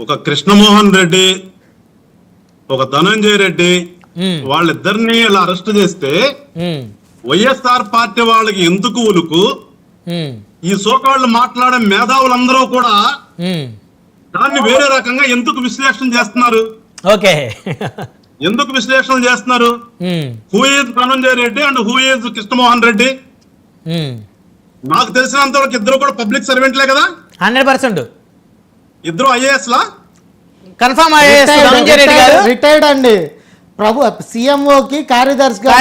ఒక కృష్ణమోహన్ రెడ్డి, ఒక ధనంజయ రెడ్డి వాళ్ళిద్దరిని ఇలా అరెస్ట్ చేస్తే వైఎస్ఆర్ పార్టీ వాళ్ళకి ఎందుకు ఉలుకు? ఈ సోకాళ్ళు మాట్లాడే మేధావులందరూ కూడా దాన్ని వేరే రకంగా ఎందుకు విశ్లేషణ చేస్తున్నారు? ఓకే, ఎందుకు విశ్లేషణ చేస్తున్నారు? Who is Dhananjaya Reddy and who is Krishnamohan Reddy? నాకు తెలిసినంత వరకు ఇద్దరు కూడా పబ్లిక్ సర్వెంట్లే కదా. 100% ఇద్దరు ఐఏఎస్ లా కన్ఫర్మ్ ఐఏఎస్ ధనంజయ రెడ్డి గారు రిటైర్డ్ అండి. ప్రభు సిఎంఓకి కార్యదర్శిగా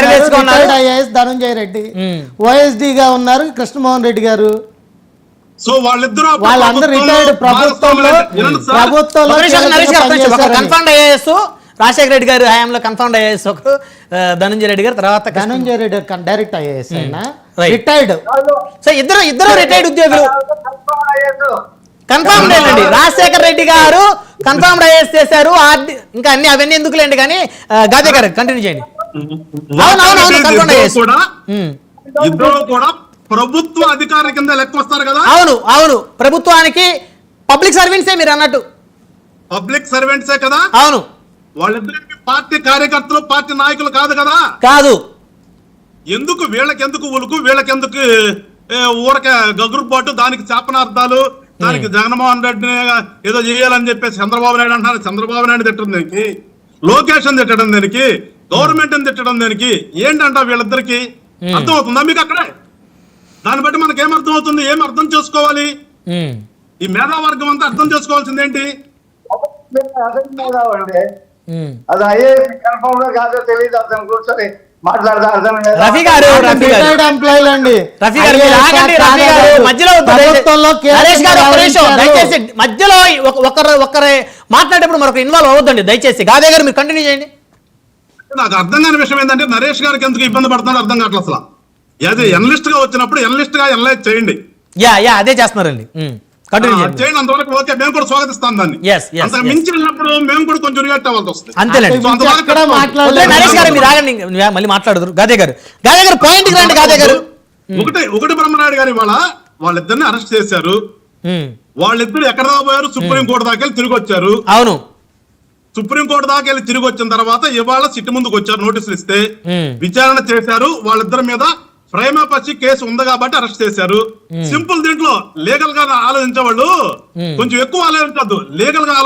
ఐఏఎస్ ధనంజయ రెడ్డి, ఓఎస్డి గా ఉన్నారు కృష్ణమోహన్ రెడ్డి గారు. సో వాళ్ళిద్దరూ వాళ్ళందరూ రిటైర్డ్ ప్రభుత్వంలో కన్ఫర్మ్ ఐఏఎస్ రాజశేఖర రెడ్డి గారు హయాంలో కన్ఫర్మ్ ఐఏఎస్ ఒకరు, ధనంజయ రెడ్డి గారు తర్వాత ధనంజయ రెడ్డి డైరెక్ట్ ఐఏఎస్ అయినా రిటైర్డ్. సో ఇద్దరు రిటైర్డ్ ఉద్యోగులు కన్ఫర్మ్ అండి. రాజశేఖర రెడ్డి గారు కన్ఫర్మ్ ఐఏఎస్ చేశారు. ఇంకా అన్ని అవన్నీ ఎందుకులేండి కానీ గాదే గారు కంటిన్యూ చేయండి. ఇద్దరు కూడా ప్రభుత్వ అధికారుల కింద లెక్క వస్తారు కదా. అవును ప్రభుత్వానికి పబ్లిక్ సర్వెంట్సే మీరు అన్నట్టు. పబ్లిక్ సర్వెంట్సే కదా. అవును, వాళ్ళిద్దరికి పార్టీ కార్యకర్తలు, పార్టీ నాయకులు కాదు కదా. కాదు. ఎందుకు వీళ్ళకెందుకు ఉలుకు, వీళ్ళకెందుకు ఊరక గగురుబాటు, దానికి శాపనార్థాలు, దానికి జగన్మోహన్ రెడ్డిని ఏదో చేయాలని చెప్పేసి చంద్రబాబు నాయుడు అంటున్నారు. చంద్రబాబు నాయుడు తిట్టడం దానికి, లోకేష్ అని తిట్టడం దానికి, గవర్నమెంట్ అని తిట్టడం దానికి ఏంటంట వీళ్ళిద్దరికి అర్థం అవుతుందా మీకు? అక్కడే దాన్ని బట్టి మనకి ఏం అర్థం అవుతుంది? ఏం అర్థం చేసుకోవాలి? ఈ మేధావర్గం అంతా అర్థం చేసుకోవాల్సింది ఏంటి? అది అయ్యే కన్ఫర్మ్ గా కాదో తెలియదు. అతను కూర్చొని రఫీ గారు దయచేసి మధ్యలో ఒకరే మాట్లాడేప్పుడు మరొక ఇన్వాల్వ్ అవ్వద్దండి దయచేసి. గాదే గారు మీరు కంటిన్యూ చేయండి. నాకు అర్థం కాని విషయం ఏంటంటే నరేష్ గారికి ఎందుకు ఇబ్బంది పడుతున్నారో అర్థం కావట్లేదు అసలు. అదే ఎనలిస్ట్ గా వచ్చినప్పుడు ఎనలిస్ట్ గా ఎనలైజ్ చేయండి. అదే చేస్తున్నారండి. చేయండి, అంతవరకు ఓకే, మేము కూడా స్వాగతిస్తాం దాన్ని. అంత మించి వెళ్ళినప్పుడు మేము కూడా కొంచెం రియాక్ట్ అవ్వాల్సి వస్తుంది. అంతేలేండి. నరేష్ గారు మీరు ఆగండి, మళ్ళీ మాట్లాడదురు. గాదే గారు పాయింట్ రండి. గాదే గారు ఒకటి బ్రహ్మనాయుడు గారు ఇవాళ వాళ్ళిద్దరిని అరెస్ట్ చేశారు. వాళ్ళిద్దరు ఎక్కడ పోయారు? సుప్రీంకోర్టు దాకా వెళ్ళి తిరిగి వచ్చారు. అవును, సుప్రీంకోర్టు దాకా వెళ్ళి తిరిగి వచ్చిన తర్వాత ఇవాళ సిట్ ముందుకు వచ్చారు. నోటీసులు ఇస్తే విచారణ చేశారు. వాళ్ళిద్దరి మీద ప్రైమా పచ్చి కేసు ఉంది కాబట్టి అరెస్ట్ చేశారు. సింపుల్. దీంట్లో లీగల్ గా ఆలోచించే వాళ్ళు కొంచెం ఎక్కువ ఆలోచించద్దు. లీగల్ గా